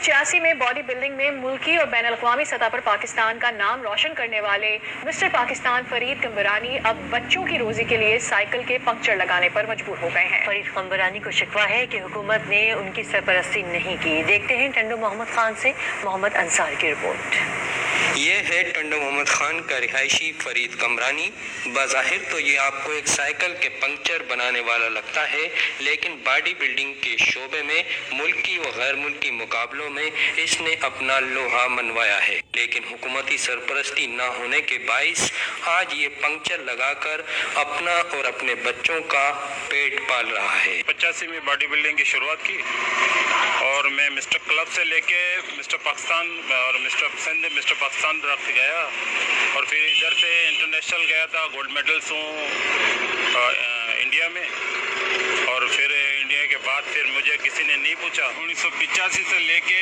1985 में body building में मुल्की और बैन अल-अक़वामी सतह पर पाकिस्तान का नाम रोशन करने वाले मिस्टर पाकिस्तान फरीद कम्बरानी अब बच्चों की रोजी के लिए साइकिल के पंक्चर लगाने पर मजबूर हो गए हैं। फरीद कम्बरानी को शिकवा है कि हुकूमत ने उनकी सरपरस्ती नहीं की। देखते हैं टंडो मोहम्मद खान से मोहम्मद अंसार की रिपोर्ट। ये है टंडो मोहम्मद खान का रिहायशी फरीद कमरानी। बज़ाहिर तो ये आपको एक साइकिल के पंक्चर बनाने वाला लगता है, लेकिन बॉडी बिल्डिंग के शोबे में मुल्की व गैर मुल्की मुकाबलों में इसने अपना लोहा मनवाया है, लेकिन हुकूमती सरपरस्ती ना होने के बाइस आज ये पंक्चर लगाकर अपना और अपने बच्चों का पेट पाल रहा है। 85 में बॉडी बिल्डिंग की शुरुआत की और मैं मिस्टर क्लब से लेके मिस्टर पाकिस्तान और मिस्टर सिंध मिस्टर पाकिस्तान रख गया और फिर इधर से इंटरनेशनल गया था, गोल्ड मेडल्स हूँ इंडिया में। और फिर इंडिया के बाद फिर मुझे किसी ने नहीं पूछा। 1985 से लेके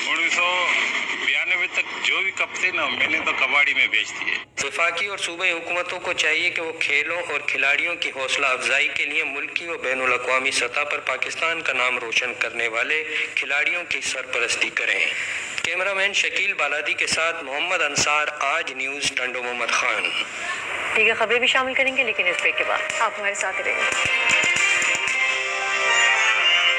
1992 तक जो भी कप थे ना, मैंने तो कबाड़ी में बेच दिए। वफाकी और सूबाई हुकूमतों को चाहिए कि वो खेलों और खिलाड़ियों की हौसला अफजाई के लिए मुल्की व बैनुल अक़वामी सतह पर पाकिस्तान का नाम रोशन करने वाले खिलाड़ियों की सरपरस्ती करें। कैमरामैन शकील बालादी के साथ मोहम्मद अंसार, आज न्यूज़, टंडो मोहम्मद खान। ठीक है, खबरें भी शामिल करेंगे लेकिन इस ब्रेक के बाद। आप हमारे साथ रहेंगे।